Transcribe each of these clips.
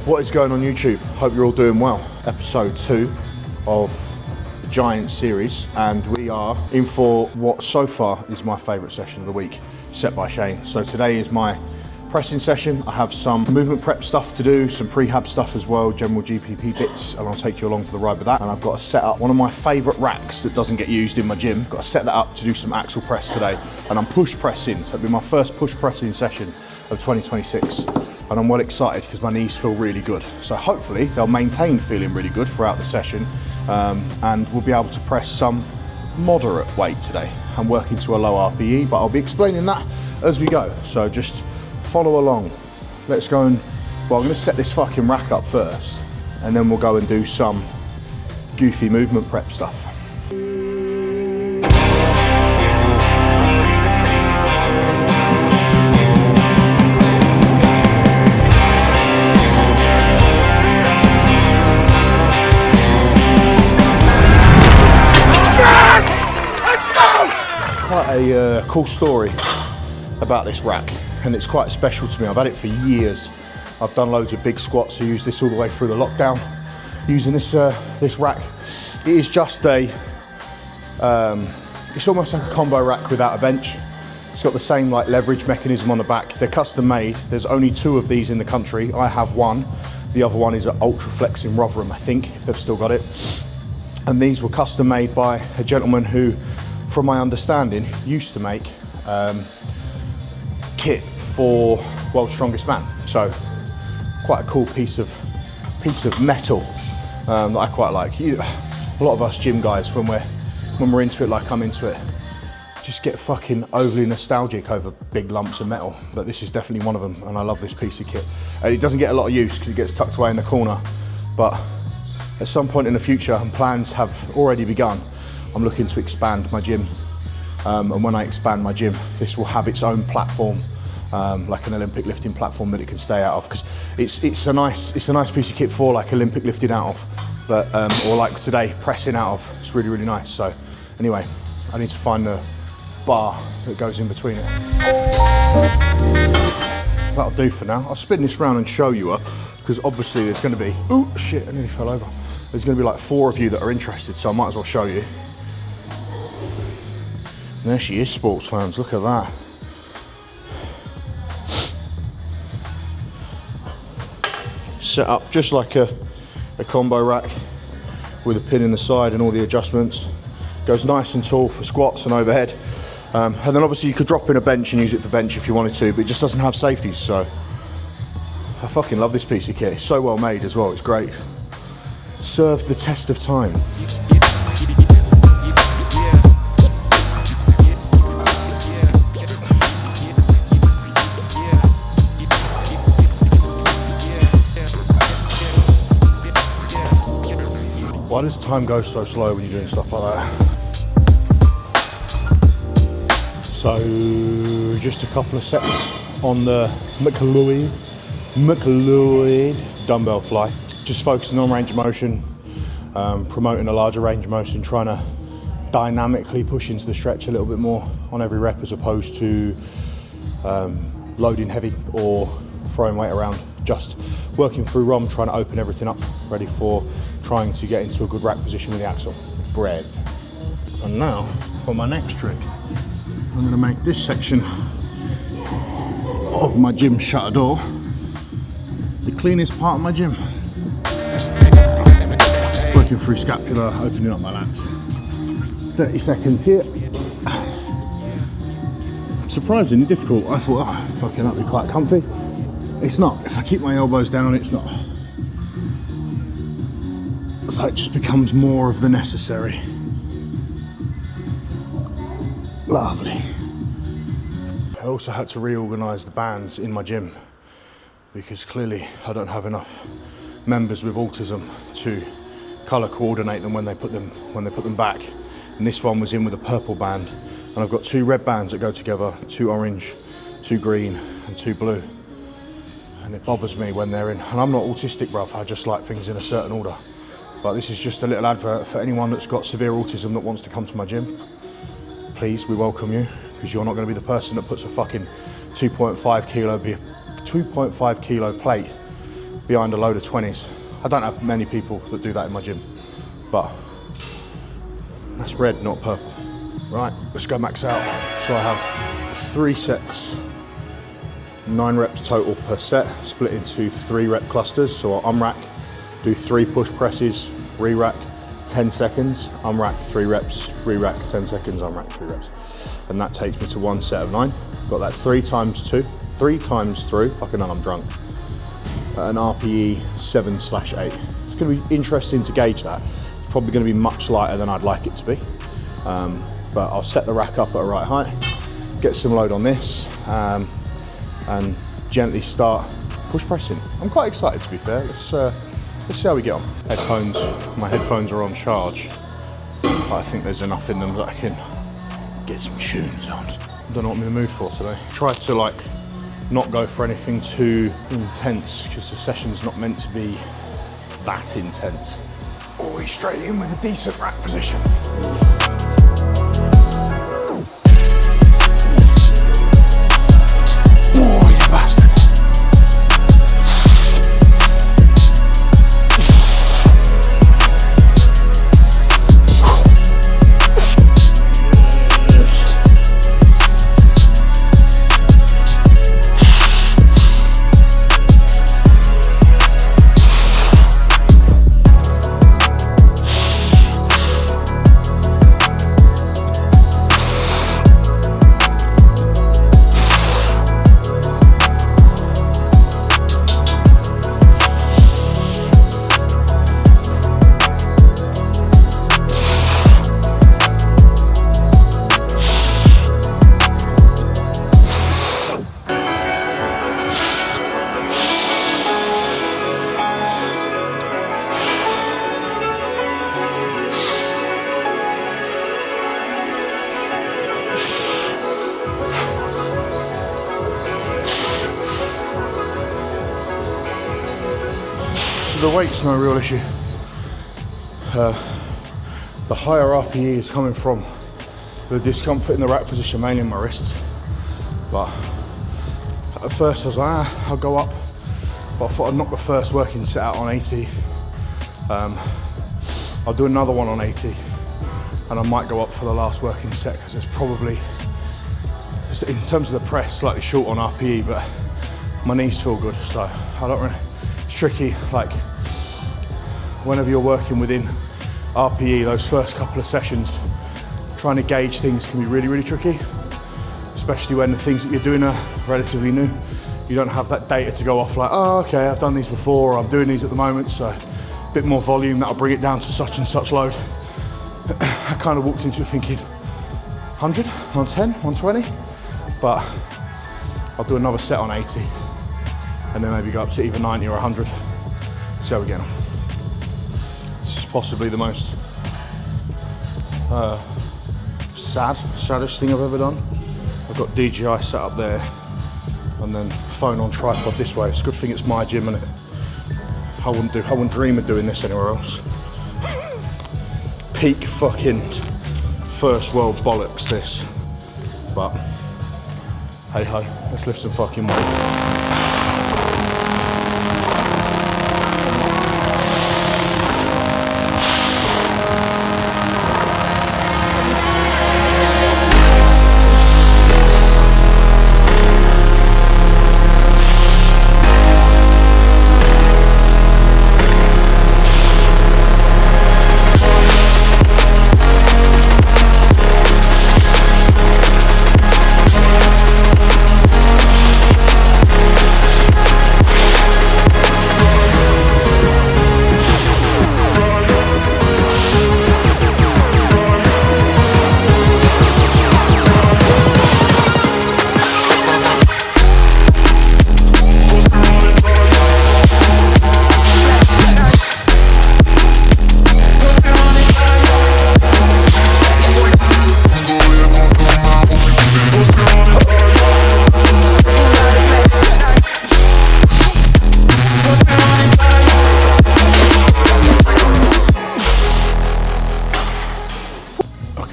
What is going on YouTube? Hope you're all doing well. Episode 2 of the Giant series, and we are in for what so far is my favourite session of the week, set by Shane. So today is my pressing session. I have some movement prep stuff to do, some prehab stuff as well, general GPP bits, and I'll take you along for the ride with that. And I've got to set up one of my favourite racks that doesn't get used in my gym. Got to set that up to do some axle press today, and I'm push pressing, so it'll be my first push pressing session of 2026. And I'm well excited because my knees feel really good. So hopefully they'll maintain feeling really good throughout the session, and we'll be able to press some moderate weight today. I'm working to a low RPE, but I'll be explaining that as we go. So just follow along. Let's go and, well, I'm gonna set this fucking rack up first, and then we'll go and do some goofy movement prep stuff. Quite a cool story about this rack, and it's quite special to me. I've had it for years. I've done loads of big squats. I used this all the way through the lockdown using this this rack. It is just a it's almost like a combo rack without a bench. It's got the same like leverage mechanism on the back. They're custom made. There's only 2 of these in the country. I have one. The other one is at Ultraflex in Rotherham, I think, if they've still got it. And these were custom made by a gentleman who, from my understanding, used to make kit for World's Strongest Man. So quite a cool piece of metal that I quite like. A lot of us gym guys, when we're into it like I'm into it, just get fucking overly nostalgic over big lumps of metal. But this is definitely one of them, and I love this piece of kit. And it doesn't get a lot of use because it gets tucked away in the corner. But at some point in the future, and plans have already begun, I'm looking to expand my gym, and when I expand my gym, this will have its own platform, like an Olympic lifting platform that it can stay out of, because it's a nice piece of kit for like Olympic lifting out of, but or like today pressing out of. It's really, really nice. So anyway, I need to find the bar that goes in between it. That'll do for now. I'll spin this round and show you her, because obviously there's going to be, oh shit, I nearly fell over. There's going to be like 4 of you that are interested, so I might as well show you. And there she is, sports fans, look at that. Set up just like a combo rack with a pin in the side and all the adjustments. Goes nice and tall for squats and overhead. And then obviously you could drop in a bench and use it for bench if you wanted to, but it just doesn't have safeties, so I fucking love this piece of kit. It's so well made as well, it's great. Served the test of time. Why does time go so slow when you're doing stuff like that? So just a couple of sets on the McLeod dumbbell fly. Just focusing on range of motion, promoting a larger range of motion, trying to dynamically push into the stretch a little bit more on every rep, as opposed to loading heavy or throwing weight around. Just working through ROM, trying to open everything up, ready for trying to get into a good rack position with the axle. Breath. And now for my next trick, I'm going to make this section of my gym shutter door the cleanest part of my gym. Working through scapula, opening up my lats. 30 seconds here. Surprisingly difficult. I thought, oh, fucking that'd be quite comfy. It's not. If I keep my elbows down, it's not. So it just becomes more of the necessary. Lovely. I also had to reorganise the bands in my gym, because clearly I don't have enough members with autism to colour coordinate them when they put them back. And this one was in with a purple band, and I've got 2 red bands that go together, 2 orange, 2 green and 2 blue. And it bothers me when they're in. And I'm not autistic, bruv, I just like things in a certain order. But this is just a little advert for anyone that's got severe autism that wants to come to my gym. Please, we welcome you, because you're not going to be the person that puts a fucking 2.5 kilo plate behind a load of 20s. I don't have many people that do that in my gym, but that's red, not purple. Right, let's go max out. So I have 3 sets, 9 reps total per set, split into 3 rep clusters. So I'll unrack, do 3 push presses, re-rack, 10 seconds, unrack 3 reps, re-rack 10 seconds, unrack 3 reps. And that takes me to 1 set of 9. Got that 3 times through, fucking hell, I'm drunk. At an RPE 7/8. It's gonna be interesting to gauge that. It's probably gonna be much lighter than I'd like it to be. But I'll set the rack up at a right height, get some load on this, and gently start push pressing. I'm quite excited, to be fair. Let's see how we get on. My headphones are on charge, but I think there's enough in them that I can get some tunes on. I don't know what I'm in the mood for today. Try to like not go for anything too intense because the session's not meant to be that intense. Always straight in with a decent rack position. Oh, you bastard. The weight's no real issue. The higher RPE is coming from the discomfort in the rack position, mainly in my wrists. But at first I was like, I'll go up. But I thought I'd knock the first working set out on 80. I'll do another one on 80. And I might go up for the last working set because it's probably, in terms of the press, slightly short on RPE, but my knees feel good. So I don't really, it's tricky, like, whenever you're working within RPE, those first couple of sessions, trying to gauge things can be really, really tricky, especially when the things that you're doing are relatively new. You don't have that data to go off like, oh, okay, I've done these before, or I'm doing these at the moment, so a bit more volume, that'll bring it down to such and such load. I kind of walked into it thinking 100, 110, 120, but I'll do another set on 80, and then maybe go up to either 90 or 100, see how we get on. This is possibly the most saddest thing I've ever done. I've got DJI set up there and then phone on tripod this way. It's a good thing it's my gym, and I wouldn't dream of doing this anywhere else. Peak fucking first world bollocks this, but hey ho, let's lift some fucking weights.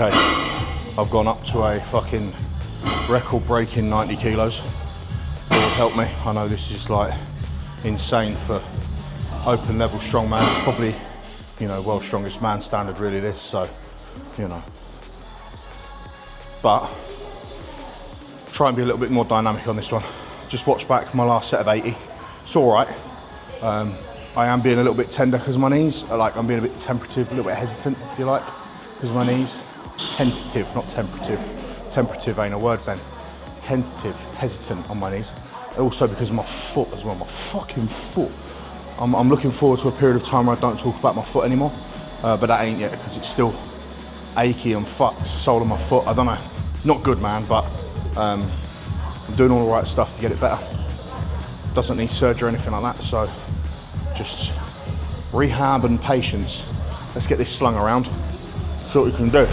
Okay, I've gone up to a fucking record-breaking 90 kilos. Lord help me, I know this is like insane for open level strongman. It's probably, you know, world's strongest man standard really this, so, you know. But, try and be a little bit more dynamic on this one. Just watch back my last set of 80. It's all right. I am being a little bit tender because of my knees. I'm being a bit temperative, a little bit hesitant, if you like, because of my knees. Tentative, not temperative. Temperative ain't a word, Ben. Tentative, hesitant on my knees. And also because of my foot as well, my fucking foot. I'm looking forward to a period of time where I don't talk about my foot anymore, but that ain't yet because it's still achy and fucked, sole of my foot. I don't know, not good, man, but I'm doing all the right stuff to get it better. Doesn't need surgery or anything like that, so just rehab and patience. Let's get this slung around, see what we can do.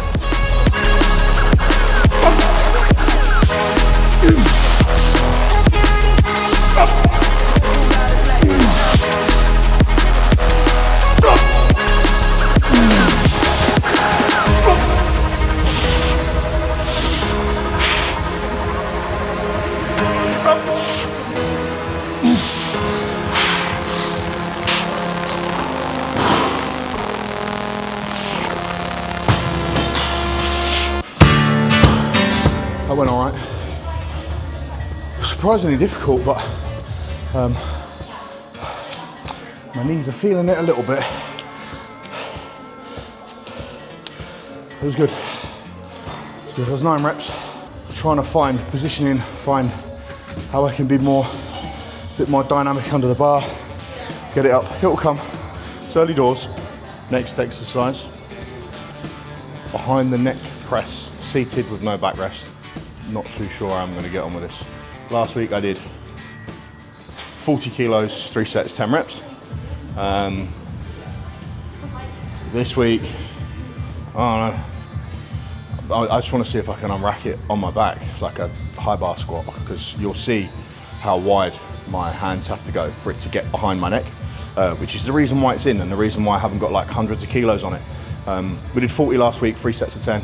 That went all right. Surprisingly difficult, but my knees are feeling it a little bit. It was good. It was good. It was 9 reps. Trying to find positioning, find how I can be a bit more dynamic under the bar to get it up. It will come. It's early doors. Next exercise, behind the neck press, seated with no backrest. Not too sure how I'm going to get on with this. Last week I did 40 kilos, 3 sets, 10 reps. This week, I don't know. I just want to see if I can unrack it on my back, like a high bar squat, because you'll see how wide my hands have to go for it to get behind my neck, which is the reason why it's in and the reason why I haven't got like hundreds of kilos on it. We did 40 last week, 3 sets of 10.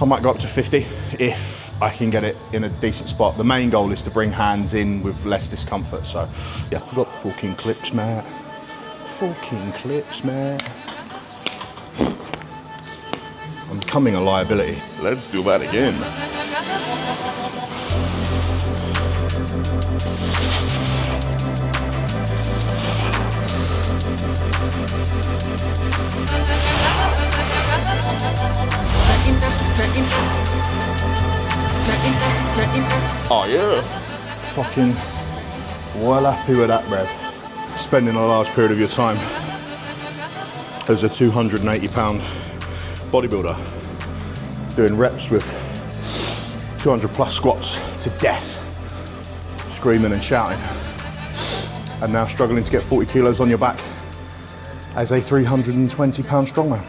I might go up to 50 if I can get it in a decent spot. The main goal is to bring hands in with less discomfort. So yeah, I've got fucking clips, Matt. Fucking clips, Matt. I'm becoming a liability. Let's do that again. Oh yeah. Fucking well happy with that, Rev. Spending a large period of your time as a 280 pound bodybuilder doing reps with 200 plus squats to death, screaming and shouting, and now struggling to get 40 kilos on your back as a 320 pound strongman.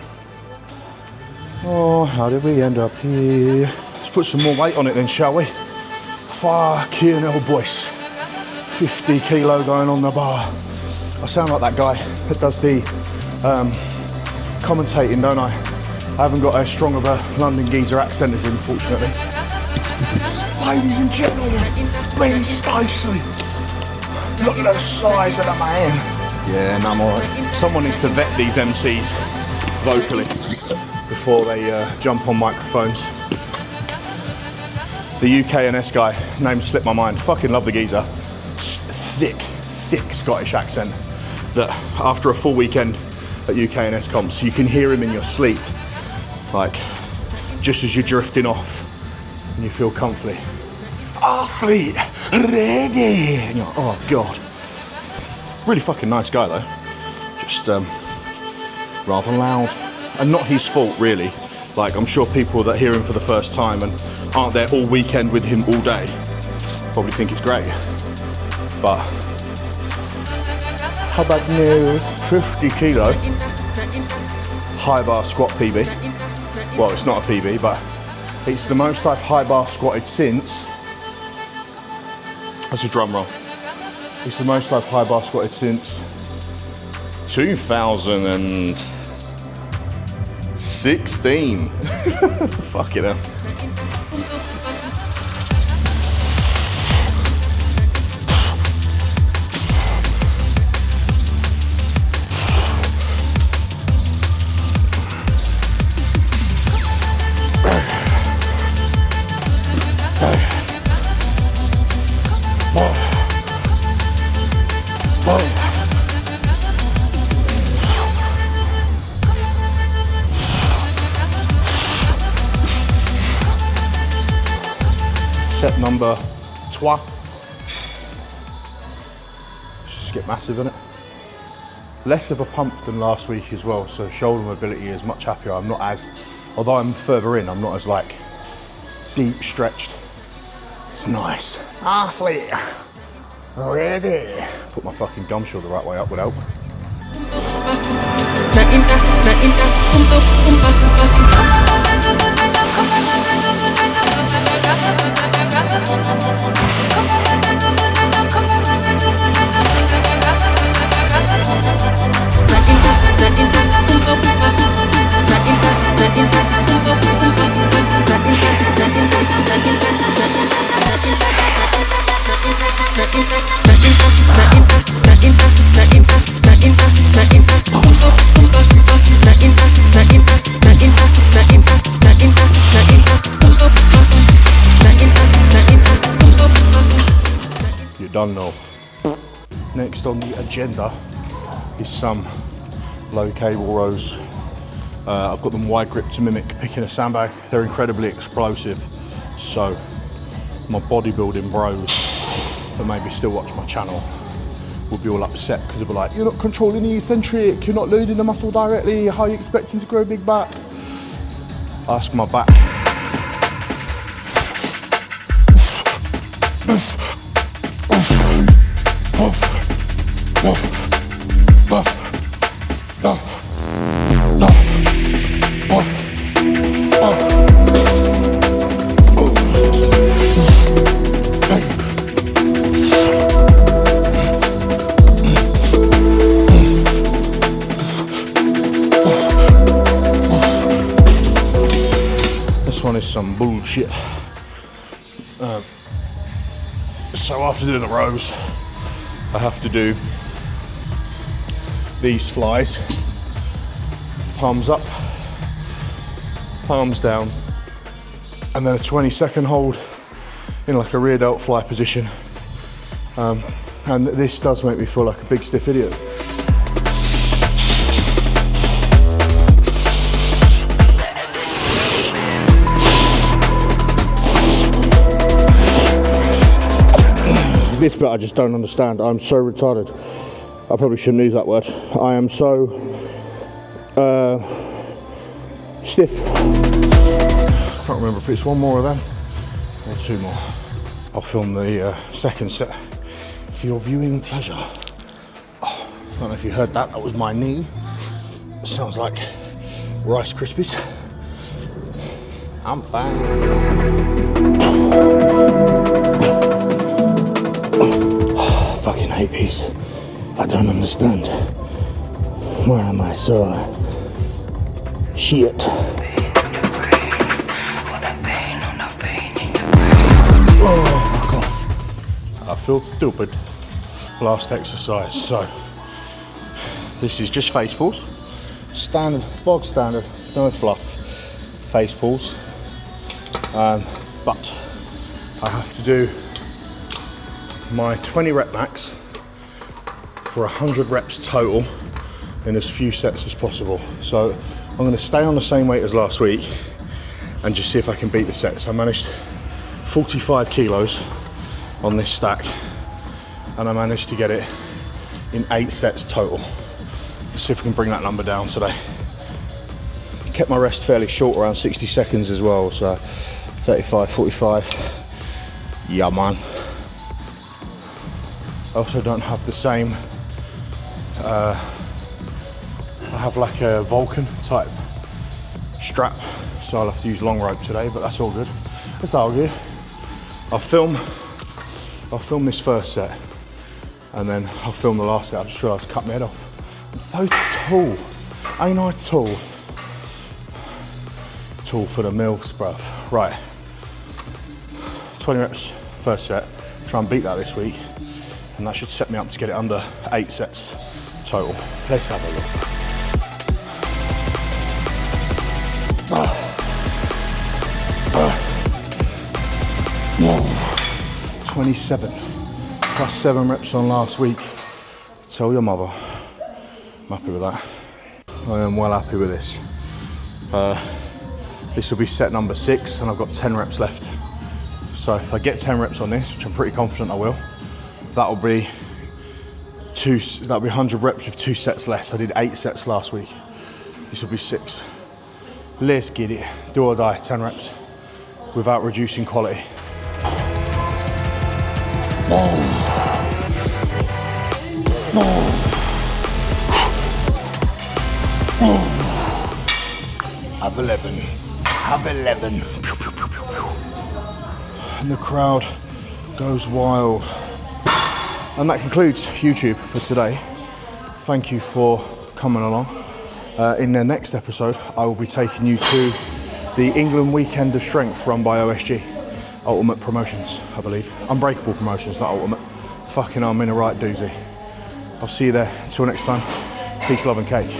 Oh, how did we end up here? Let's put some more weight on it then, shall we? Fucking hell, boys. 50 kilo going on the bar. I sound like that guy that does the commentating, don't I? I haven't got as strong of a London geezer accent as him, fortunately. Ladies and gentlemen, Ben Stacey. Look at the size of the man. Yeah, no, I'm alright. Someone needs to vet these MCs vocally before they jump on microphones. The UKNS guy, name slipped my mind. Fucking love the geezer. Thick Scottish accent that after a full weekend at UKNS comps, you can hear him in your sleep. Like, just as you're drifting off and you feel comfy. Athlete, ready! And you're like, oh God. Really fucking nice guy though. Just rather loud. And not his fault really. Like, I'm sure people that hear him for the first time and aren't there all weekend with him all day probably think it's great. But how about new 50 kilo high bar squat PB? Well, it's not a PB, but it's the most I've high bar squatted since. That's a drum roll. It's the most I've high bar squatted since 2016. Fucking hell. set number 3. Just get massive in it. Less of a pump than last week as well, so shoulder mobility is much happier. I'm not as, although I'm further in, I'm not as like deep stretched. It's nice. Athlete, ready. Put my fucking gum shield the right way up would help. You're done now. Next on the agenda is some low cable rows. I've got them wide grip to mimic picking a sandbag. They're incredibly explosive, so my bodybuilding bros that maybe still watch my channel will be all upset because they'll be like, you're not controlling the eccentric, you're not loading the muscle directly, how are you expecting to grow a big back? Ask my back. This one is some bullshit. So after doing the rows, I have to do these flies. Palms up, palms down, and then a 20-second hold in like a rear delt fly position. And this does make me feel like a big stiff idiot. This bit I just don't understand. I'm so retarded. I probably shouldn't use that word. I am so stiff. I can't remember if it's one more of them or 2 more. I'll film the second set for your viewing pleasure. Oh, I don't know if you heard that. That was my knee. It sounds like Rice Krispies. I'm fine. Fucking hate these. I don't understand. Why am I so shit? Oh, fuck off. I feel stupid. Last exercise. So, this is just face pulls. Standard, bog standard, no fluff. Face pulls. But I have to do my 20 rep max for 100 reps total in as few sets as possible. So I'm going to stay on the same weight as last week and just see if I can beat the sets. I managed 45 kilos on this stack and I managed to get it in 8 sets total. Let's see if we can bring that number down today. Kept my rest fairly short, around 60 seconds as well, so 35, 45. Yeah, man. I also don't have the same, I have like a Vulcan type strap, so I'll have to use long rope today, but that's all good. It's all good. I'll film this first set and then I'll film the last set. I just realised I cut my head off. I'm so tall. Ain't I tall? Tall for the milfs, bruv. Right. 20 reps, first set. Try and beat that this week. And that should set me up to get it under 8 sets total. Let's have a look. 27, plus 7 reps on last week. Tell your mother. I'm happy with that. I am well happy with this. This will be set number 6 and I've got 10 reps left. So if I get 10 reps on this, which I'm pretty confident I will, that'll be 100 reps with 2 sets less. I did 8 sets last week. This will be 6. Let's get it. Do or die, 10 reps without reducing quality. Have 11. Have 11. And the crowd goes wild. And that concludes YouTube for today. Thank you for coming along. In the next episode, I will be taking you to the England Weekend of Strength run by OSG. Ultimate Promotions, I believe. Unbreakable Promotions, not Ultimate. Fucking hell, I'm in a right doozy. I'll see you there. Until next time, peace, love and cake.